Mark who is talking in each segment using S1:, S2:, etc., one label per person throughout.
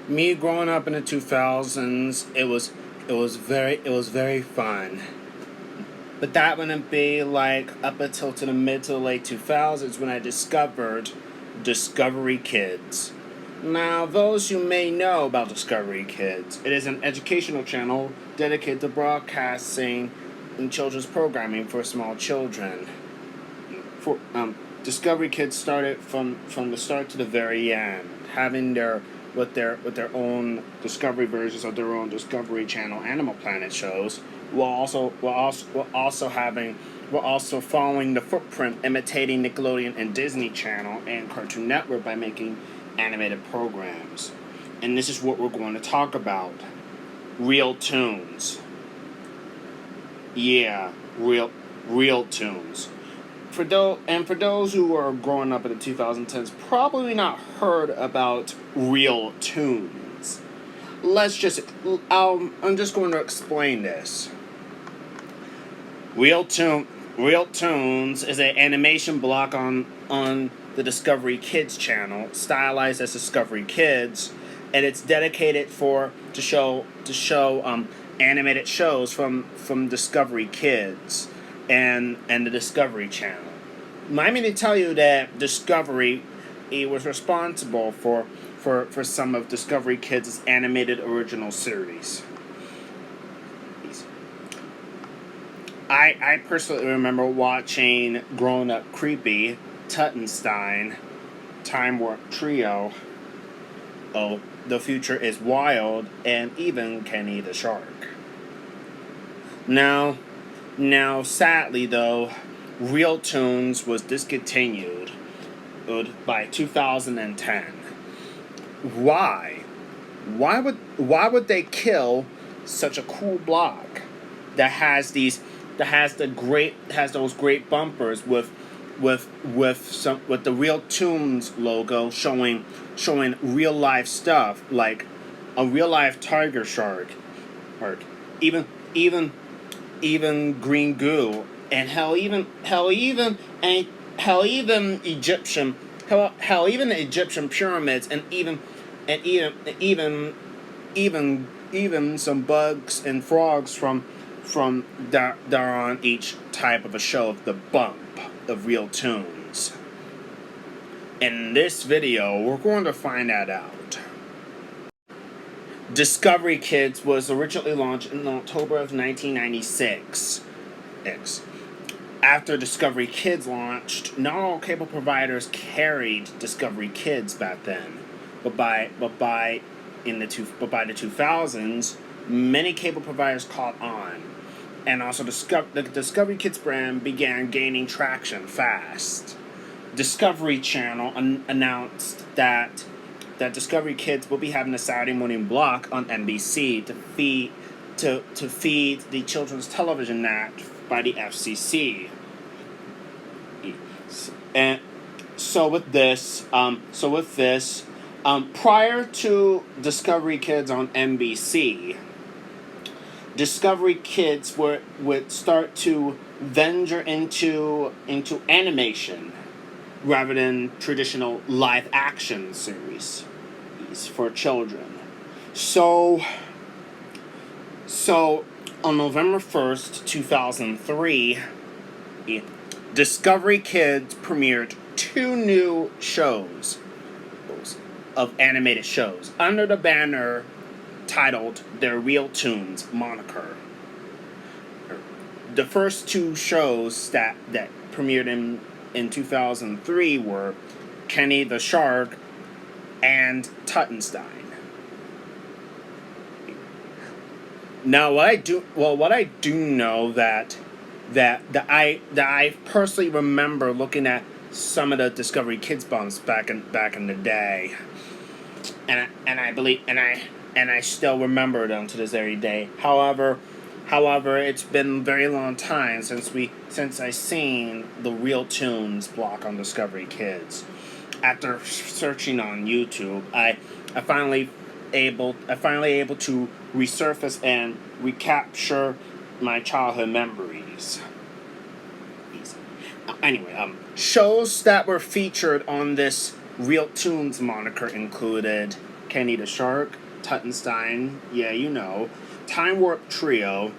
S1: Me growing up in the 2000s, it was very fun. But that wouldn't be like up until to the mid to the late 2000s when I discovered Discovery Kids. Now, those who may know about Discovery Kids, it is an educational channel dedicated to broadcasting and children's programming for small children. For Discovery Kids started from the start to the very end, having their own Discovery versions of their own Discovery Channel Animal Planet shows, while also following the footprint imitating Nickelodeon and Disney Channel and Cartoon Network by making animated programs. And this is what we're going to talk about. Real Toons. Yeah, real tunes. For those who are growing up in the 2010s, probably not heard about Real Toons. I'm just going to explain this. Real Toons is an animation block on the Discovery Kids channel, stylized as Discovery Kids, and it's dedicated to show animated shows from Discovery Kids and the Discovery Channel. Mind me to tell you that Discovery was responsible for some of Discovery Kids' animated original series. I personally remember watching Grown Up Creepy, Tuttenstein, Time Warp Trio, Oh, The Future is Wild, and even Kenny the Shark. Now, sadly though, Real Toons was discontinued by 2010. Why? Why would they kill such a cool block that has those great bumpers with the Real Toons logo showing real life stuff like a real life tiger shark, or even green goo, and even Egyptian pyramids, and even some bugs and frogs from that are on each type of a show of the bump of Real Toons. In this video, we're going to find that out. Discovery Kids was originally launched in October of 1996. After Discovery Kids launched, not all cable providers carried Discovery Kids back then, but by the 2000s, many cable providers caught on, and also the Discovery Kids brand began gaining traction fast. Discovery Channel announced that Discovery Kids will be having a Saturday morning block on NBC to feed the Children's Television Act by the FCC. And so with this, prior to Discovery Kids on NBC, Discovery Kids would start to venture into animation rather than traditional live action series for children. So on November 1st, 2003, Discovery Kids premiered 2 new shows of animated shows under the banner titled their Real Toons moniker. The first 2 shows that premiered in 2003 were Kenny the Shark and Tuttenstein. Now, what I do know that I personally remember looking at some of the Discovery Kids bumps back in the day, and I still remember them to this very day. However, it's been a very long time since I seen the Real Toons block on Discovery Kids. After searching on YouTube, I finally able to resurface and recapture my childhood memories. Anyway, shows that were featured on this Real Toons moniker included Kenny the Shark, Tuttenstein, yeah, you know, Time Warp Trio,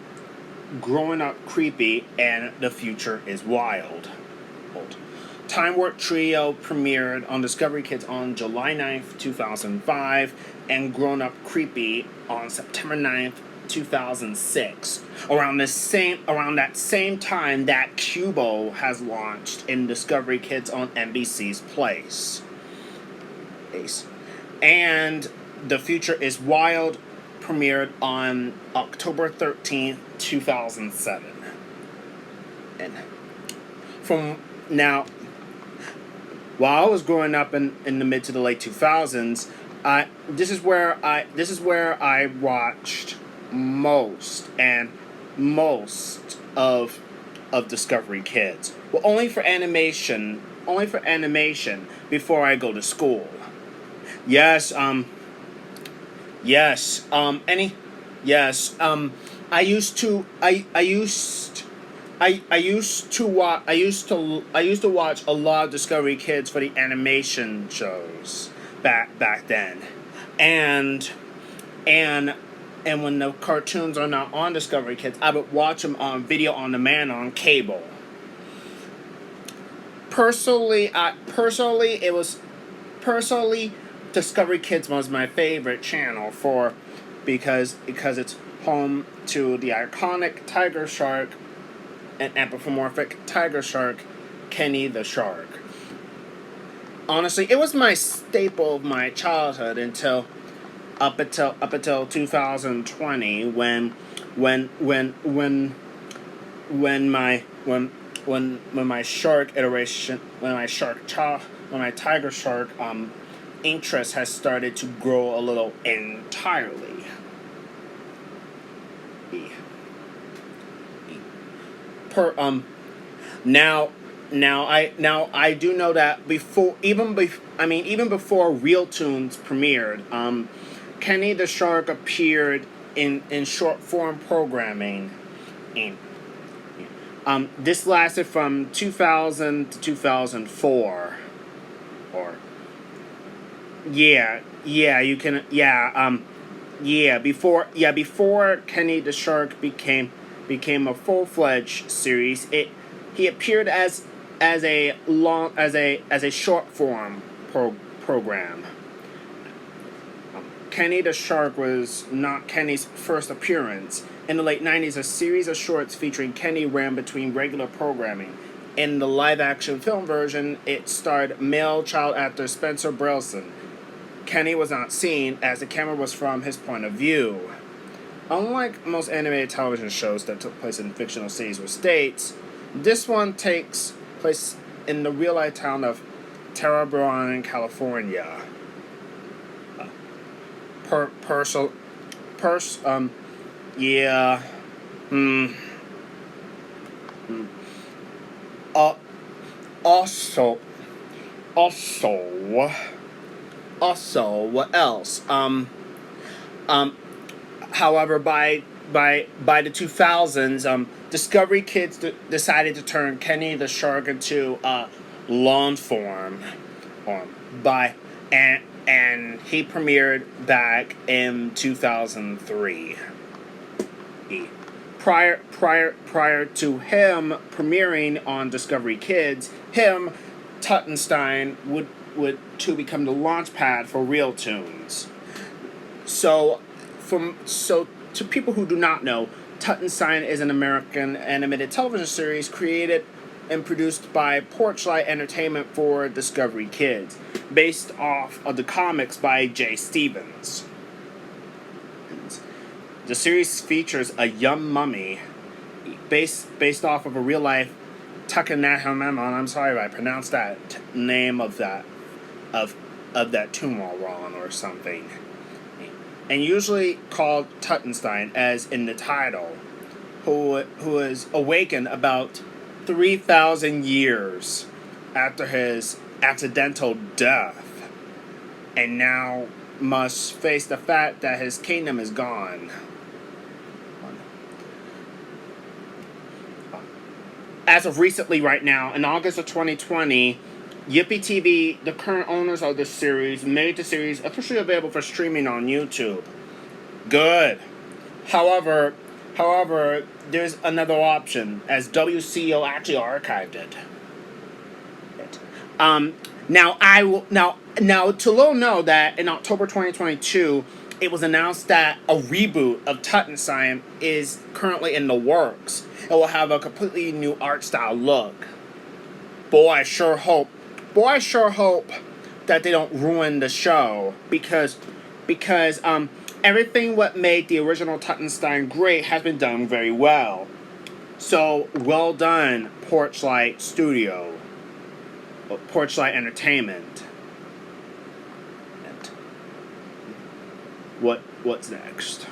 S1: Growing Up Creepy, and The Future is Wild. Time Warp Trio premiered on Discovery Kids on July 9th, 2005, and Grown Up Creepy on September 9th, 2006. Around that same time that Cubo has launched in Discovery Kids on NBC's Place. And The Future is Wild premiered on October 13th, 2007. And from now, while I was growing up in the mid to the late 2000s, this is where I watched most of Discovery Kids. Well, only for animation before I go to school. Yes, I used to watch a lot of Discovery Kids for the animation shows back then, and when the cartoons are not on Discovery Kids, I would watch them on video on demand on cable. Personally, Discovery Kids was my favorite channel because it's home to the iconic tiger shark and anthropomorphic tiger shark, Kenny the Shark. Honestly, it was my staple of my childhood until 2020 when my tiger shark interest has started to grow a little entirely. Now I do know that even before Real Toons premiered, Kenny the Shark appeared in short form programming. This lasted from 2000 to 2004. Before Kenny the Shark became a full-fledged series, he appeared as a short form program. Kenny the Shark was not Kenny's first appearance. In the late 90s, a series of shorts featuring Kenny ran between regular programming. In the live-action film version, it starred male child actor Spencer Brelson. Kenny was not seen, as the camera was from his point of view. Unlike most animated television shows that took place in fictional cities or states, this one takes place in the real-life town of Terrebonne, California. Also, what else? However, by the 2000s, Discovery Kids decided to turn Kenny the Shark into long form, and he premiered back in 2003. Prior to him premiering on Discovery Kids, Tuttenstein would to become the launch pad for Real Toons. So to people who do not know, Tuttenstein is an American animated television series created and produced by Porchlight Entertainment for Discovery Kids, based off of the comics by Jay Stevens. The series features a young mummy based off of a real life Tuckanahumemon. I'm sorry if I pronounced that name of that tomb all wrong or something. And usually called Tuttenstein, as in the title, who is awakened about 3,000 years after his accidental death, and now must face the fact that his kingdom is gone. As of recently, right now, in August of 2020, Yippee TV, the current owners of the series, made the series officially available for streaming on YouTube. Good. However, however, there's another option, as WCO actually archived it. Um, now I will now to little know that in October 2022, it was announced that a reboot of Tuttenstein is currently in the works. It will have a completely new art style look. Boy, I sure hope. Boy, I sure hope that they don't ruin the show because everything what made the original Tuttenstein great has been done very well. So well done, Porchlight Studio, Porchlight Entertainment. And what's next?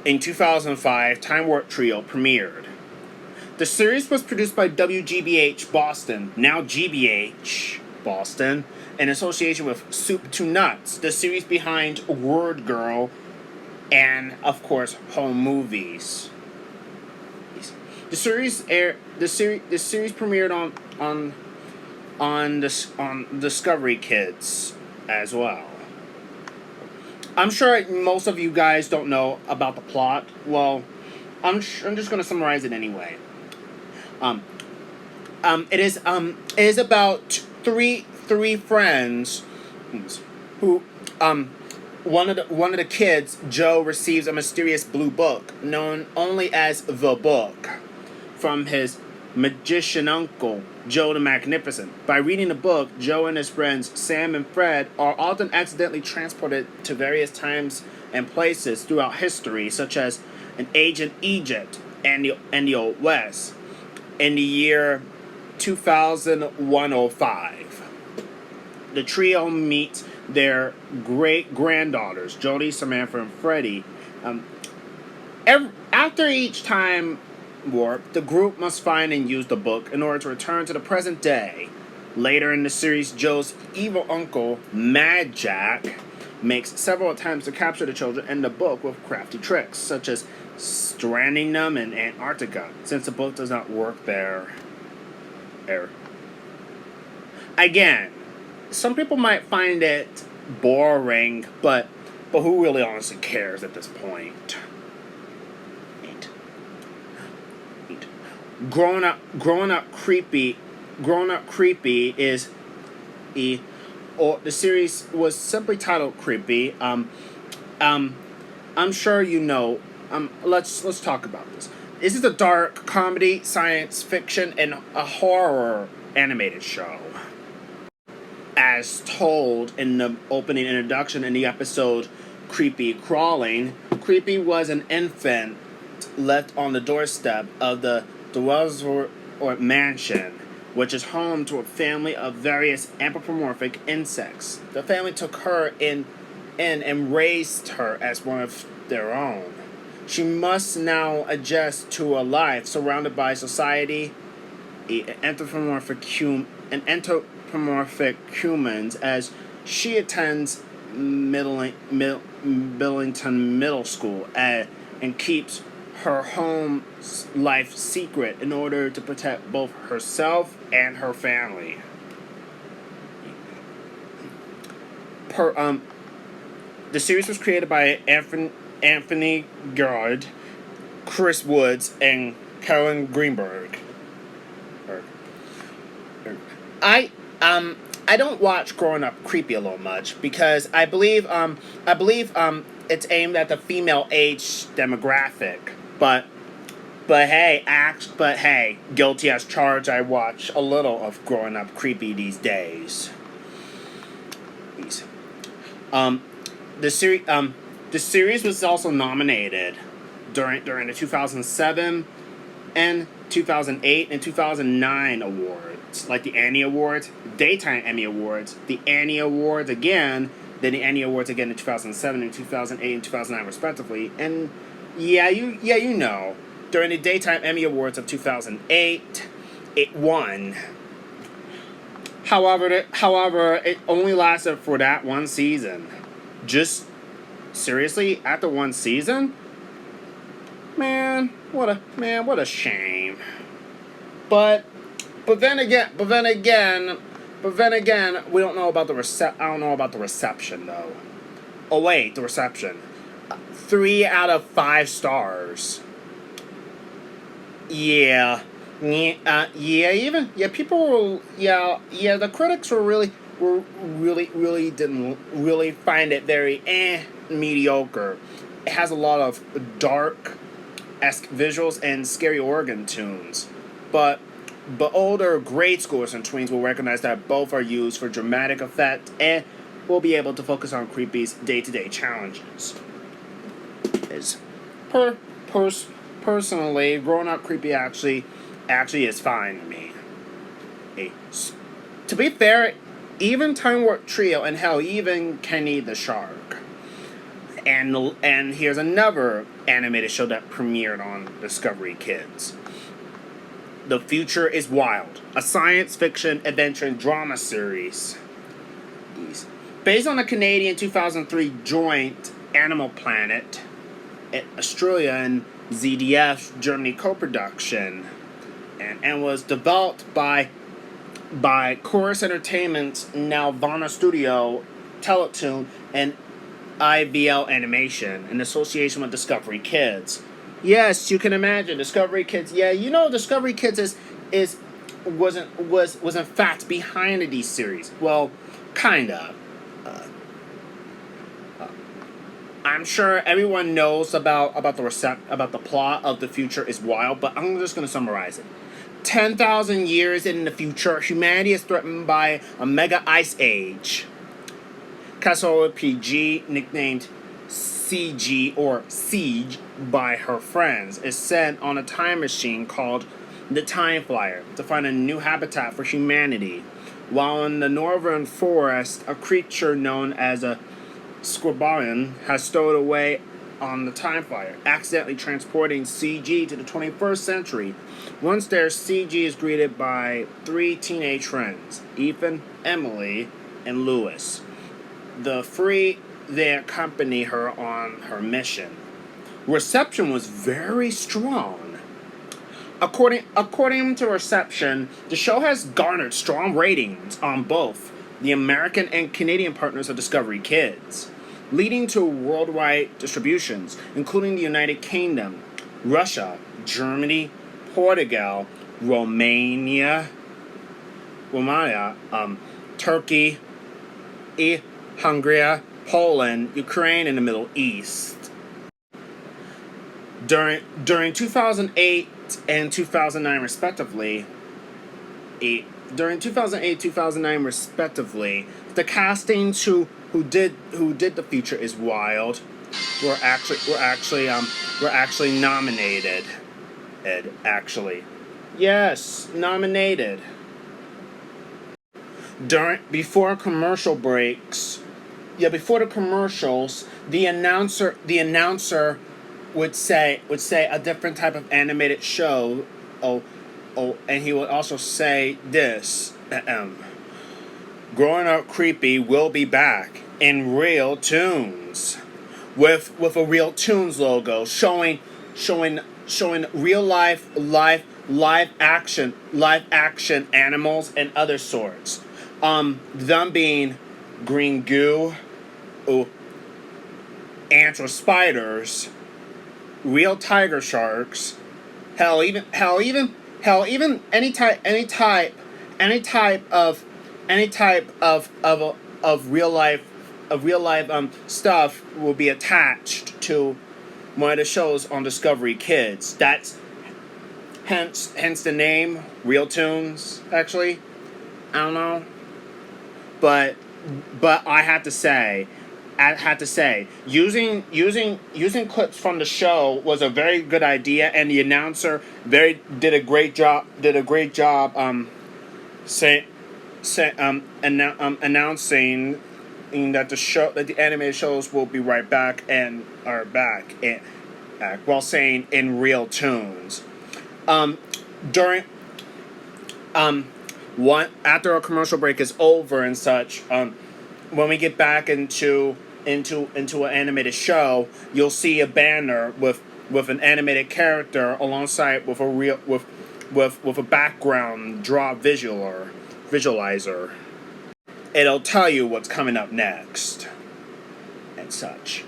S1: In 2005, Time Warp Trio premiered. The series was produced by WGBH Boston, now GBH Boston, in association with Soup to Nuts, the series behind Word Girl, and of course Home Movies. The series premiered on Discovery Kids as well. I'm sure most of you guys don't know about the plot. Well, I'm just gonna summarize it anyway. It is about three friends who one of the kids, Joe, receives a mysterious blue book known only as the Book from his magician uncle, Joe the Magnificent. By reading the book, Joe and his friends Sam and Fred are often accidentally transported to various times and places throughout history, such as an ancient Egypt and the Old West in the year 2105. The trio meets their great granddaughters, Jody, Samantha, and Freddie. After each time warp, the group must find and use the book in order to return to the present day. Later in the series, Joe's evil uncle, Mad Jack, makes several attempts to capture the children and the book with crafty tricks, such as stranding them in Antarctica, since the book does not work there. Again, some people might find it boring, but who really honestly cares at this point? Growing up creepy is the series was simply titled Creepy. I'm sure you know. Let's talk about this. This is a dark comedy, science fiction, and a horror animated show. As told in the opening introduction in the episode Creepy Crawling, Creepy was an infant left on the doorstep of the Dwellsford mansion, which is home to a family of various anthropomorphic insects. The family took her in and raised her as one of their own. She must now adjust to a life surrounded by society, anthropomorphic humans, as she attends Billington Middle School and keeps her home life secret in order to protect both herself and her family. The series was created by Anthony Gard, Chris Woods, and Karen Greenberg. I don't watch Growing Up Creepy a little much because I believe it's aimed at the female age demographic. But hey, guilty as charged. I watch a little of Growing Up Creepy these days. The series was also nominated during the 2007 and 2008 and 2009 awards, like the Annie Awards, Daytime Emmy Awards, the Annie Awards again, then the Annie Awards again in 2007 and 2008 and 2009 respectively, and you know, during the Daytime Emmy Awards of 2008, it won. However, it only lasted for that one season. Just seriously, after one season? Man, what a shame. But we don't know about the I don't know about the reception though. Oh wait, the reception. 3 out of 5 stars. Yeah, People were, the critics really didn't really find it very mediocre. It has a lot of dark-esque visuals and scary organ tunes, but older grade schoolers and tweens will recognize that both are used for dramatic effect and will be able to focus on Creepy's day-to-day challenges. Is per pers Personally, Grown Up Creepy actually is fine to me. Hey, to be fair, even Time Warp Trio and hell, even Kenny the Shark. And here's another animated show that premiered on Discovery Kids. The Future is Wild, a science fiction adventure and drama series. Based on the Canadian 2003 joint Animal Planet, Australia and ZDF Germany co-production, and was developed by Chorus Entertainment's Nelvana Studio, Teletoon, and IVL Animation in association with Discovery Kids. Yes, you can imagine Discovery Kids. Yeah, Discovery Kids was in fact behind these series. Well, kinda. I'm sure everyone knows about the plot of The Future is Wild, but I'm just going to summarize it. 10,000 years in the future, humanity is threatened by a mega ice age. Castle PG, nicknamed CG or Siege by her friends, is sent on a time machine called the Time Flyer to find a new habitat for humanity. While in the northern forest, a creature known as a Squibarian has stowed away on the Time Flyer, accidentally transporting CG to the 21st century. Once there, CG is greeted by 3 teenage friends, Ethan, Emily, and Lewis. They accompany her on her mission. Reception was very strong. According to Reception, the show has garnered strong ratings on both the American and Canadian partners of Discovery Kids, leading to worldwide distributions, including the United Kingdom, Russia, Germany, Portugal, Romania, Turkey, Hungary, Poland, Ukraine, and the Middle East. During 2008 and 2009 respectively, the castings who did The Future is Wild were actually nominated. Nominated. Before commercial breaks, before the commercials, the announcer would say a different type of animated show. And he would also say this: Growing Up Creepy will be back in Real Toons, with a Real Toons logo showing real live action animals and other sorts. Them being green goo, ants or spiders, real tiger sharks, even any type of real life stuff will be attached to one of the shows on Discovery Kids. That's hence the name Real Toons. Actually, I don't know, but I had to say, using clips from the show was a very good idea, and the announcer did a great job announcing that the animated shows will be right back and are back, and while saying in Real Toons. After a commercial break is over and such, when we get back into an animated show, you'll see a banner with an animated character alongside with with a background draw visualizer. It'll tell you what's coming up next and such.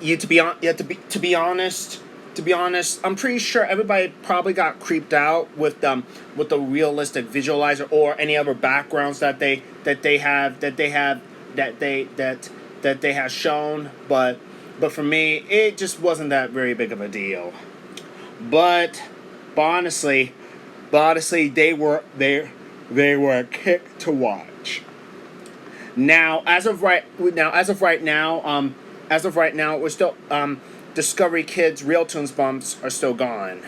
S1: To be honest, I'm pretty sure everybody probably got creeped out with the realistic visualizer or any other backgrounds that they have shown, but for me it just wasn't that very big of a deal. But honestly, they were a kick to watch. Now, as of right now, we're still Discovery Kids Real Toons bumps are still gone.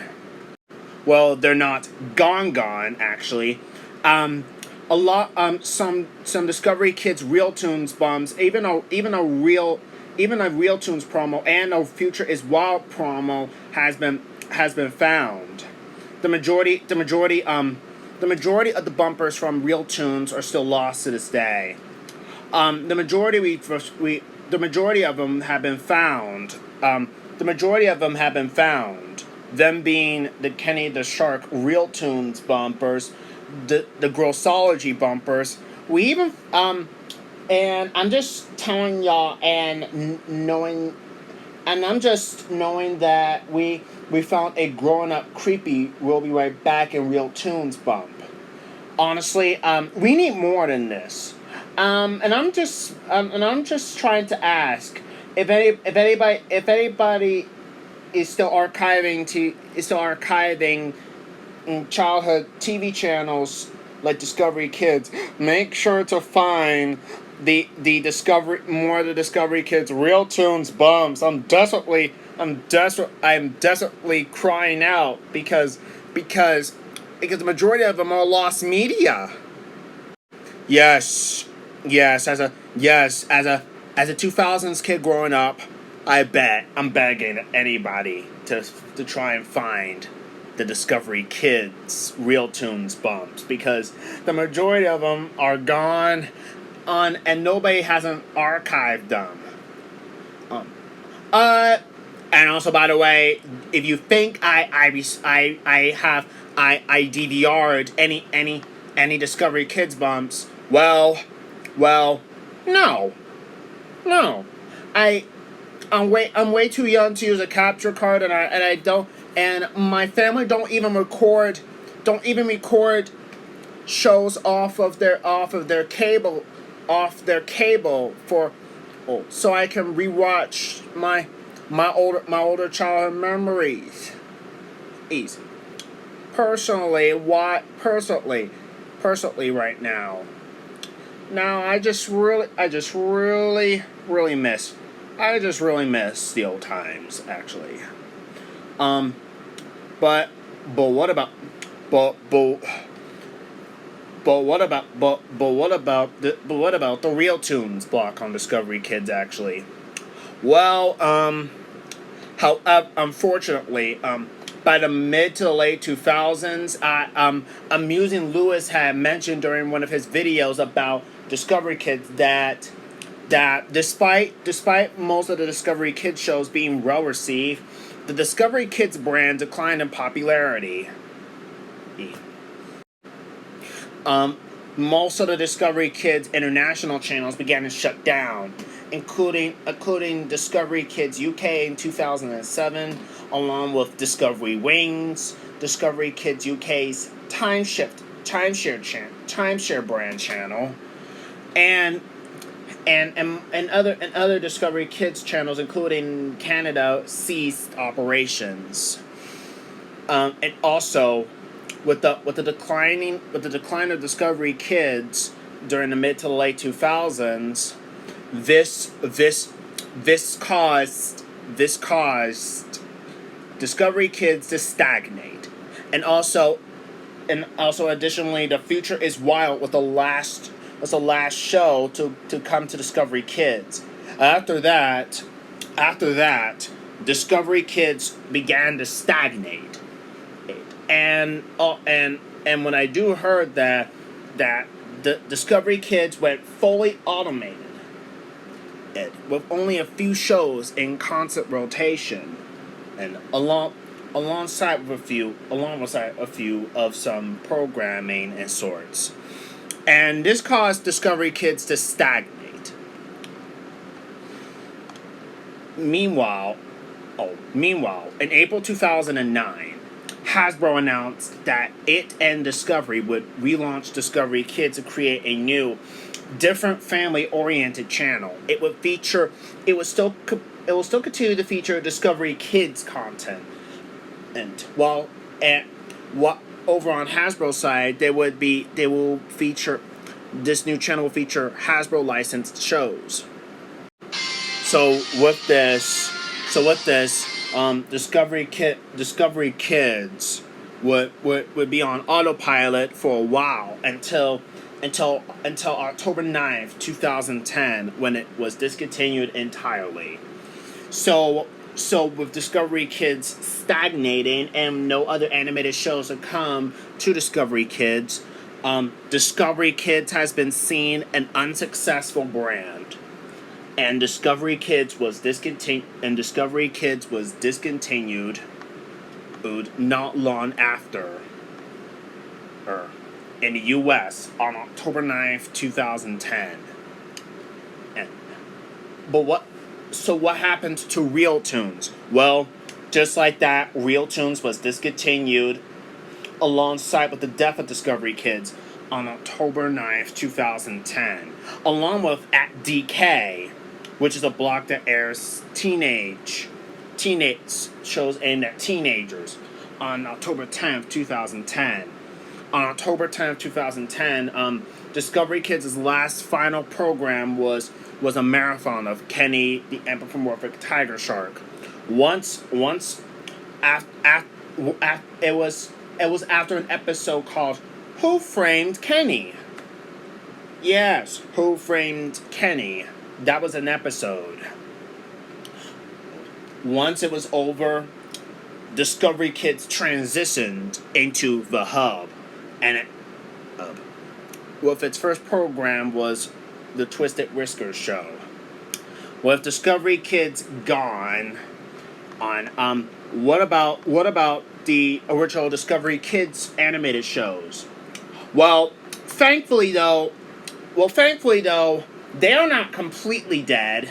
S1: Well, they're not gone actually. A lot some Discovery Kids Real Toons bumps, even a Real Toons promo and a Future is Wild promo has been found. The majority of the bumpers from Real Toons are still lost to this day. The majority of them have been found. Them being the Kenny the Shark Real Toons bumpers, the Grossology bumpers. We even and I'm just telling y'all I'm just knowing that we found a grown up creepy We'll Be Right Back in Real Toons bump. Honestly, we need more than this. And I'm just trying to ask if anybody is still archiving childhood TV channels like Discovery Kids. Make sure to find the Discovery Kids Real Toons bumps. I'm desperately crying out because the majority of them are lost media. Yes, as a 2000s kid growing up, I'm begging anybody to try and find the Discovery Kids Real Toons bumps, because the majority of them are gone and nobody hasn't archived them. And also, by the way, if you think I DVR'd any Discovery Kids bumps, well, no. I'm way too young to use a capture card, and I don't, and my family don't even record shows off their cable for, so I can rewatch my older childhood memories. Easy. Personally, right now. Now I just really miss the old times, actually. But what about the Real Toons block on Discovery Kids, actually? Well, however, unfortunately, by the mid to the late 2000s, Amusing Lewis had mentioned during one of his videos about Discovery Kids that despite most of the Discovery Kids shows being well received, the Discovery Kids brand declined in popularity. Most of the Discovery Kids international channels began to shut down, including Discovery Kids UK in 2007, along with Discovery Wings, Discovery Kids UK's timeshare brand channel, and other Discovery Kids channels, including Canada, ceased operations. And also, with the decline of Discovery Kids during the mid to the late 2000s, this caused Discovery Kids to stagnate, and also additionally, The Future is Wild was the last show to come to Discovery Kids. After that, Discovery Kids began to stagnate, and when I do heard that the Discovery Kids went fully automated, with only a few shows in constant rotation, and along alongside a few of some programming and sorts. And this caused Discovery Kids to stagnate. Meanwhile, in April 2009, Hasbro announced that it and Discovery would relaunch Discovery Kids to create a new, different family-oriented channel. It would still continue to feature Discovery Kids content, and what over on Hasbro side, this new channel will feature Hasbro licensed shows. So with this, Discovery Kids would be on autopilot for a while until October 9th, 2010, when it was discontinued entirely. So with Discovery Kids stagnating and no other animated shows have come to Discovery Kids, Discovery Kids has been seen an unsuccessful brand. And Discovery Kids was discontinued not long after in the US on October 9th, 2010. So what happened to Real Toons? Well, just like that, Real Toons was discontinued alongside with the death of Discovery Kids on October 9th, 2010, along with At DK, which is a block that airs teenage shows aimed at teenagers, on October 10th, 2010. On October 10th, 2010, Discovery Kids' last final program was a marathon of Kenny the anthropomorphic tiger shark. It was after an episode called Who Framed Kenny? Yes, Who Framed Kenny? That was an episode. Once it was over, Discovery Kids transitioned into the Hub, and with its first program was the Twisted Whiskers show. With Discovery Kids gone, what about the original Discovery Kids animated shows? Well, thankfully though, they are not completely dead.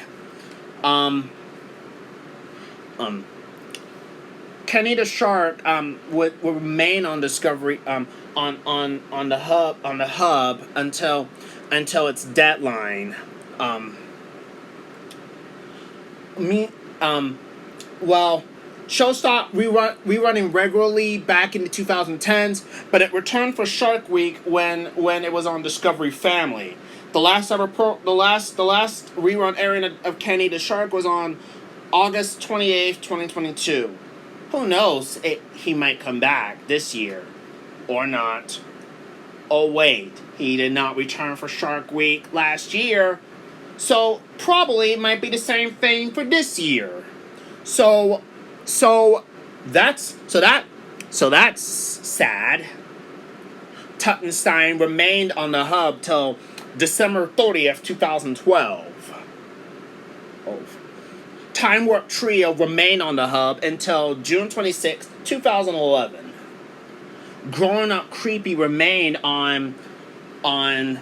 S1: Kenny the Shark would remain on Discovery on the hub until its deadline. Show stopped rerunning regularly back in the 2010s, but it returned for Shark Week when it was on Discovery Family. The last rerun airing of Kenny the Shark was on August 28th, 2022. Who knows? He might come back this year, or not. Oh wait, he did not return for Shark Week last year, so probably it might be the same thing for this year. So that's sad. Tuttenstein remained on the hub till December 30th, 2012. Time Warp Trio remained on the hub until June 26th, 2011. Growing Up Creepy remained on the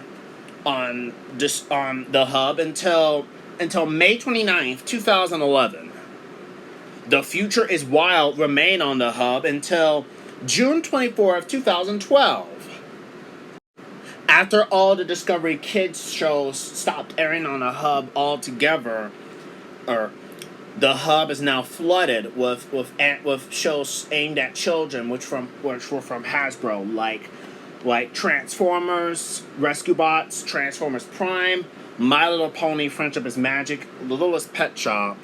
S1: hub until May 29th, 2011. The Future is Wild remained on the hub until June 24th, 2012. After all the Discovery Kids shows stopped airing on the hub altogether, the hub is now flooded with shows aimed at children, which were from Hasbro, like Transformers, Rescue Bots, Transformers Prime, My Little Pony: Friendship is Magic, Littlest Pet Shop,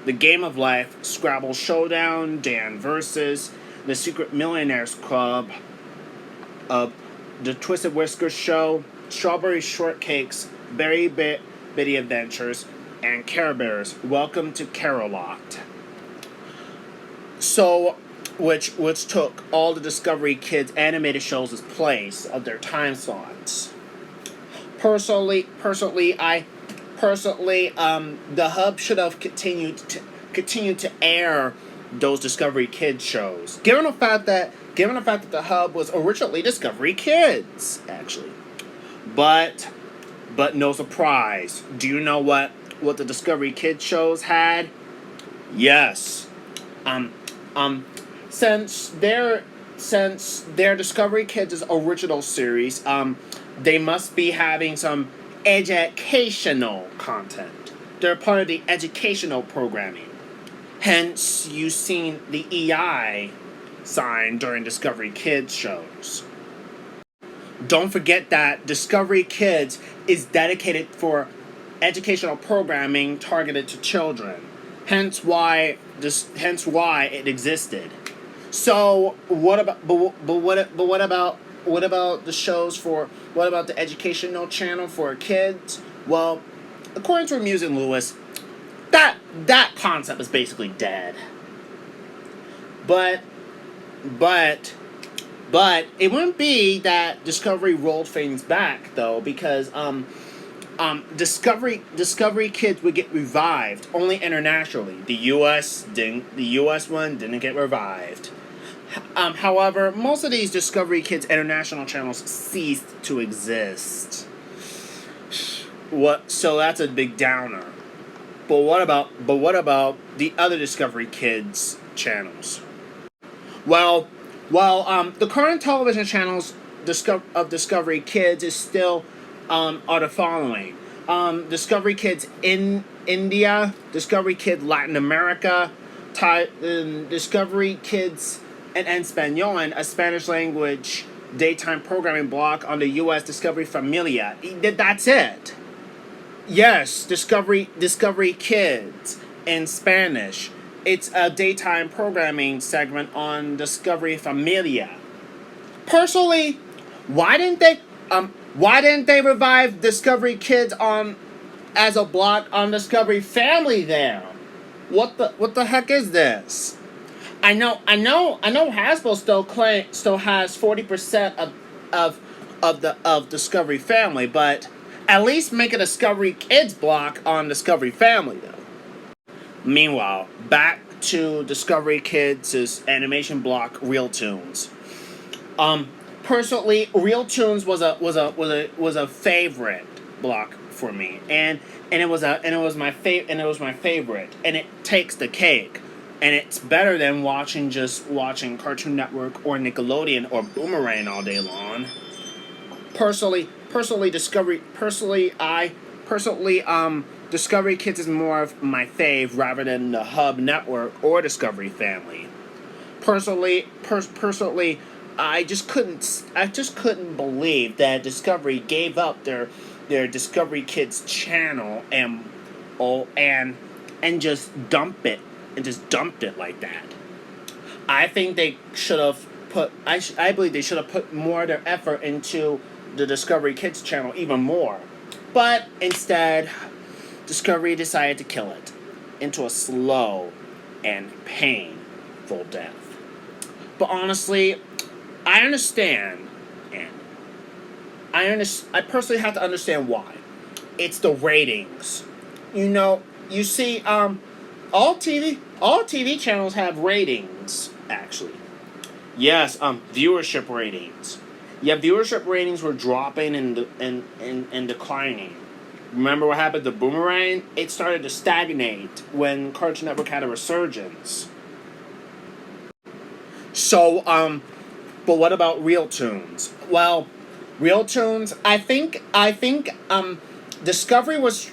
S1: The Game of Life, Scrabble Showdown, Dan Versus, The Secret Millionaires Club, The Twisted Whiskers Show, Strawberry Shortcakes, Berry Bitty Adventures, and Care Bears. Welcome to Carolot. So, which took all the Discovery Kids animated shows' place of their time slots. Personally, the hub should have continued to air those Discovery Kids shows. Given the fact that the Hub was originally Discovery Kids, actually. But no surprise. Do you know what the Discovery Kids shows had? Yes. Since their Discovery Kids' original series, they must be having some educational content. They're part of the educational programming. Hence, you've seen the EI sign during Discovery Kids shows. Don't forget that Discovery Kids is dedicated for educational programming targeted to children. Hence why it existed. So what about the shows for what about the educational channel for kids? Well, according to Muse and Lewis, that concept is basically dead. But it wouldn't be that Discovery rolled things back though, because Discovery Kids would get revived only internationally. The U.S. one didn't get revived. However, most of these Discovery Kids international channels ceased to exist. So that's a big downer. But what about the other Discovery Kids channels? Well, the current television channels of Discovery Kids is still are the following: Discovery Kids in India, Discovery Kids Latin America, Discovery Kids en Español, a Spanish language daytime programming block on the U.S. Discovery Familia. That's it. Yes, Discovery Kids in Spanish. It's a daytime programming segment on Discovery Familia. Personally, why didn't they revive Discovery Kids as a block on Discovery Family there? What the heck is this? I know Hasbro still has 40% of Discovery Family, but at least make a Discovery Kids block on Discovery Family though. Meanwhile, back to Discovery Kids' animation block, Real Toons. Personally, Real Toons was a favorite block for me, and it was my favorite, and it takes the cake, and it's better than watching Cartoon Network or Nickelodeon or Boomerang all day long. Personally, Discovery Kids is more of my fave rather than the Hub Network or Discovery Family. Personally, I just couldn't believe that Discovery gave up their Discovery Kids channel and just dumped it like that. I think they should have put. I believe they should have put more of their effort into the Discovery Kids channel even more, but instead, Discovery decided to kill it into a slow and painful death. But honestly, I understand, and I personally have to understand why. It's the ratings. You see, all TV channels have ratings, actually. Yes, viewership ratings. Yeah, viewership ratings were dropping and declining. Remember what happened to Boomerang? It started to stagnate when Cartoon Network had a resurgence. So, but what about Real Toons? Well, Real Toons, I think Discovery was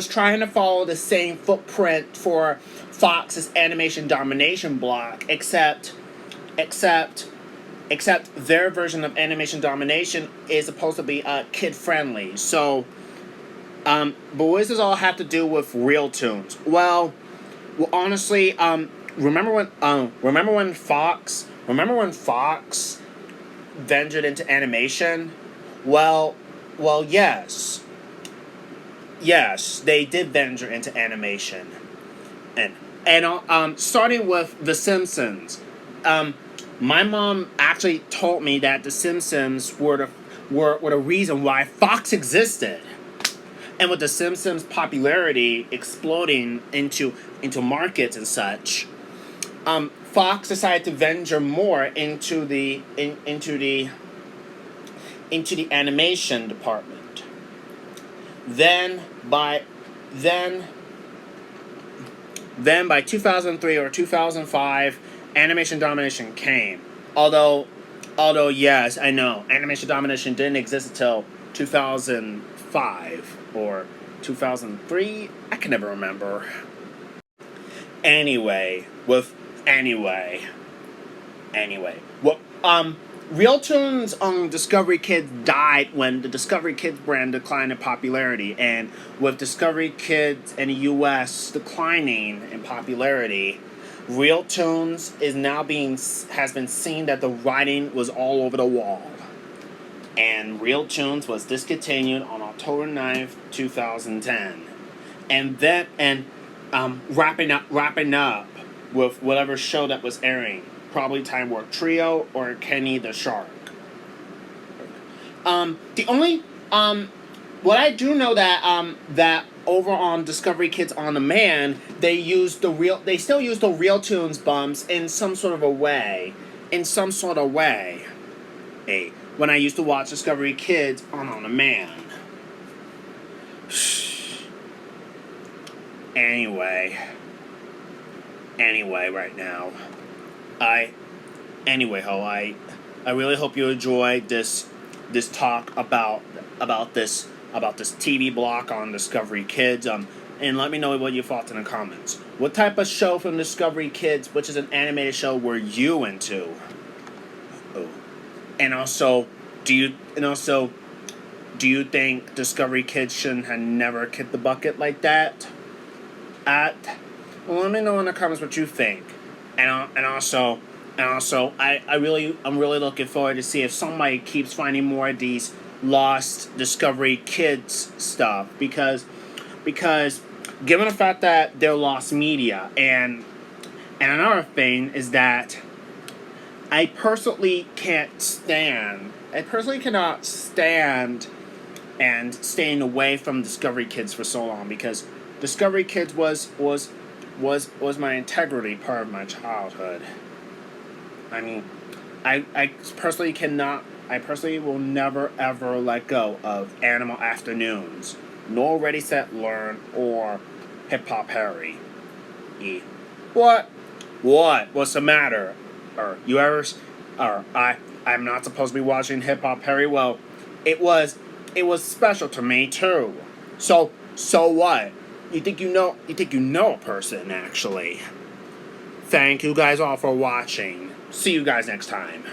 S1: trying to follow the same footprint for Fox's animation domination block, except their version of animation domination is supposed to be kid friendly. So, but what does this all have to do with Real Toons? Well, honestly, remember when Fox ventured into animation? Well, yes, they did venture into animation, and starting with The Simpsons. My mom actually told me that The Simpsons were the reason why Fox existed. And with The Simpsons' popularity exploding into markets and such, Fox decided to venture more into the animation department. Then by then then by 2003 or 2005, animation domination came. Although although yes, I know animation domination didn't exist until 2005 or 2003. I can never remember. Anyway, with anyway, anyway, well, Real Toons on Discovery Kids died when the Discovery Kids brand declined in popularity, and with Discovery Kids in the U.S. declining in popularity, Real Toons has been seen that the writing was all over the wall, and Real Toons was discontinued on October 9th, 2010, wrapping up with whatever show that was airing. Probably Time Warp Trio or Kenny the Shark. The only what I do know that over on Discovery Kids On Demand, they still use the Real Toons bumps in some sort of a way. Hey, when I used to watch Discovery Kids On Demand. Anyway, right now. I really hope you enjoyed this talk about this TV block on Discovery Kids. And let me know what you thought in the comments. What type of show from Discovery Kids, which is an animated show, were you into? Oh. And also, do you think Discovery Kids shouldn't have never kicked the bucket like that? Well, let me know in the comments what you think. And also, I'm really looking forward to see if somebody keeps finding more of these lost Discovery Kids stuff, because given the fact that they're lost media, and another thing is that I personally cannot stand and staying away from Discovery Kids for so long, because Discovery Kids was my integrity part of my childhood. I mean, I personally will never ever let go of Animal Afternoons, nor Ready Set Learn or Hip Hop Harry. What? What's the matter? I'm not supposed to be watching Hip Hop Harry. Well, it was special to me too. So what? You think you know a person, actually. Thank you guys all for watching. See you guys next time.